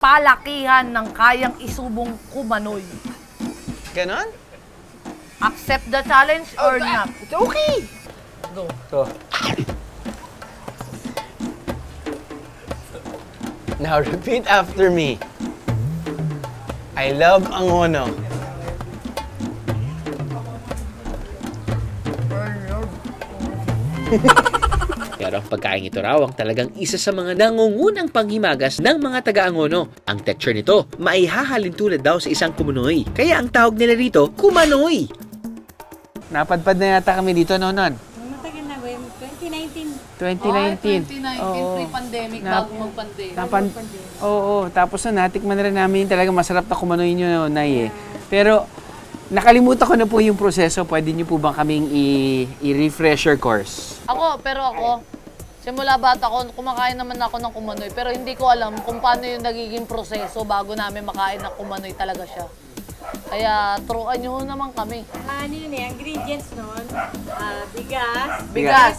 palakihan ng kayang isubong kumanoy. Ganon? Accept the challenge or not? It's okay. Go. So. Now repeat after me. I love Angono. Pero ang pagkain ito raw ang talagang isa sa mga nangungunang panghimagas ng mga taga-Angono. Ang texture nito, maihahalin tulad daw sa isang kumunoy. Kaya ang tawag nila rito, kumanoy. Napadpad na yata kami dito, Nonon. Matagal na ba yun? 2019. 2019. 2019, pre-pandemic, bago mag-pandemic. Oo, tapos na natikman na rin namin talaga masarap na kumanoy nyo, Nay eh. Pero nakalimutan ko na po yung proseso. Pwede nyo po bang kaming i-refresher course? Ako, simula bata ko, kumakain naman ako ng kumanoy. Pero hindi ko alam kung paano yung nagiging proseso bago namin makain ng kumanoy talaga siya. Kaya turuan nyo naman kami. Ano yun eh, ingredients nun, bigas. Bigas.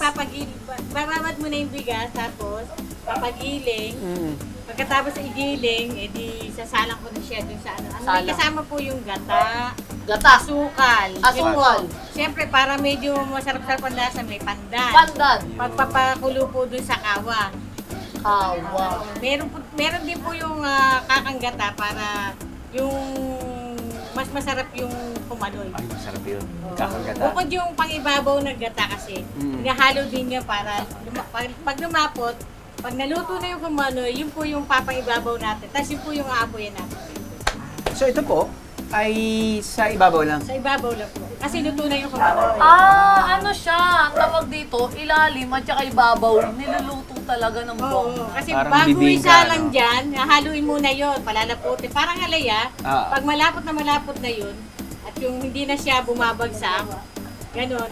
Bababad mo na yung bigas, tapos papagiling. Pagkatapos igiling, edi sasalang ko na siya dun sa ano. May Salang. kasama po yung gata, Gata. asukal. Asukal. Siyempre, para medyo masarap-sarap ang lasa, may pandan. Pandan. Pagpapakulo po dun sa kawa. Kawa. Meron din po yung kakanggata para yung mas masarap yung kumanoy. Ay, masarap yun. Kakagata. Bukod yung pangibabaw na gata kasi, hinahalo din niya para pag lumapot, pag naluto na yung kumanoy, yun po yung papangibabaw natin. Tapos yun po yung aapoyan natin. So ito po ay sa ibabaw lang. Sa ibabaw lang po. Kasi luto na yung kumanoy. Ano siya? Ang tawag dito, ilalim at saka ibabaw. Niluluto talaga ng buong. Oo, kasi Parang bago bibingka, isa lang no? dyan, haluin muna yon, palalaputin. Parang alaya, Ah. pag malapot na yun, at yung hindi na siya bumabagsak, ganun.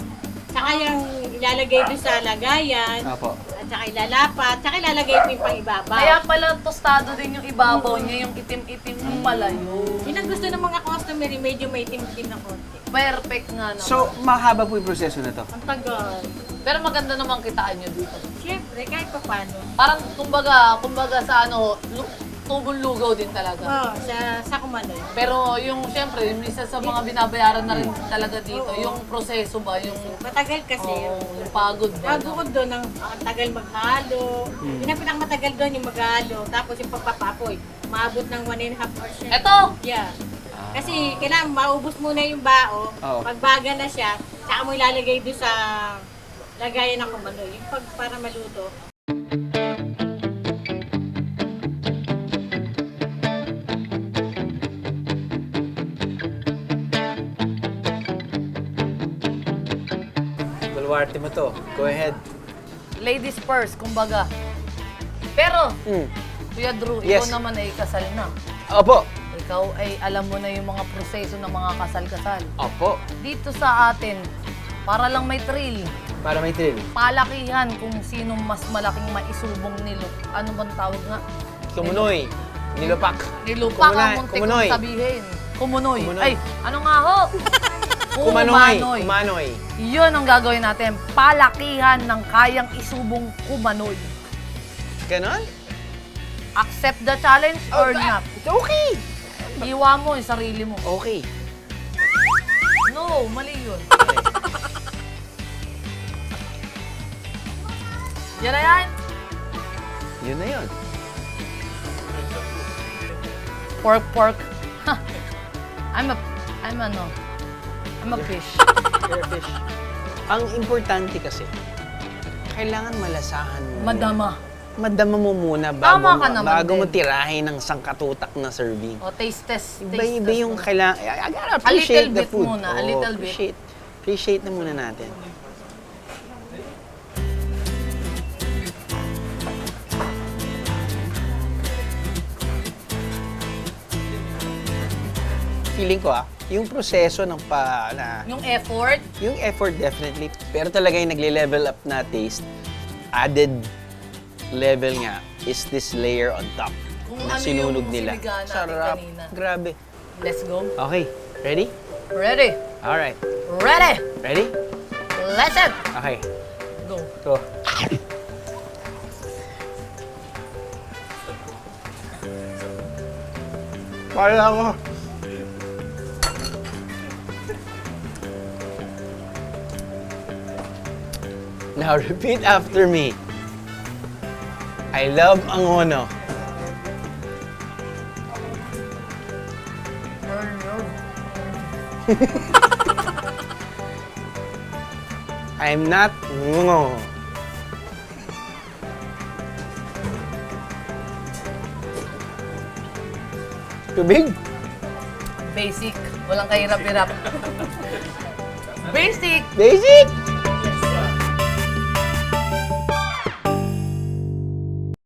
Saka yung ilalagay doon sa lagayan, Opo. at saka ilalapat, saka ilalagay mo yung pang-ibabaw. Kaya pala tostado din yung ibabaw niya, yung itim-itim yung pala yun. Yun ang gusto ng mga customer, medyo may itim-itim na konti. Perfect nga naman. So, mahaba po yung proseso na to. Ang tagal. Pero maganda naman kitaan nyo dito. Siyempre, kahit pa paano. Parang kumbaga sa tubong lugaw din talaga. Oo, sa kumanoy. Pero yung siyempre, yung isa sa mga binabayaran na rin talaga dito, yung proseso ba, yung Matagal kasi. yung pagod ba? Bago ko doon, ang tagal maghalo. Yun ang pinakamatagal doon, yung maghalo. Tapos yung pagpapapoy. Maabot ng 1.5 hours siya. Eto! Yeah. Kasi kailangan maubos muna yung bao. Oo. Pagbaga na siya, saka mo ilalagay doon sa lagayan ng kumanoy. Yung para maluto. Baluarte mo to. Go ahead. Ladies first, kumbaga. Pero, Kuya Drew, ikaw Yes. naman ay kasal na. Opo. Ikaw ay alam mo na yung mga proseso ng mga kasal-kasal. Opo. Dito sa atin, para lang may thrill, Para may thrill. palakihan kung sino mas malaking maisubong nilo. Ano bang tawag nga? Kumunoy. Nilupak. Nilupak Kumunay- ang muntik kumunoy. kong sabihin. Kumunoy. Kumunoy. Ay, ano nga ho? Kumanoy. Kumanoy. Yun ang gagawin natin. Palakihan ng kayang isubong kumanoy. Ganon? Accept the challenge or not? It's okay. Iwa mo yung sarili mo. Okay. No, mali yun. Yan na yan. Yun na yun. Pork. I'm a fish. You're a fish. Ang importante kasi, kailangan malasahan mo. Madama mo muna Tama ka naman bago mo din. tirahin ng sangkatutak na serving. O, taste test. Iba yung muna. kailangan. I gotta A appreciate little the bit food. muna, a Oo, little bit. Appreciate na muna natin. Feeling ko yung proseso ng Yung effort, yung effort definitely, pero talaga yung nagle-level up na taste, added level nga is this layer on top Kung na ano sinunog yung nila. sinigang natin Sarap. kanina. Grabe. let's go. Okay, ready? Ready? Alright. Ready? Ready? Let's it! Okay. Go. So, Kaya ko. Now repeat after me. I love Angono. I'm not ngo. Tubig? Basic. Walang kahirap-hirap. Basic! Basic!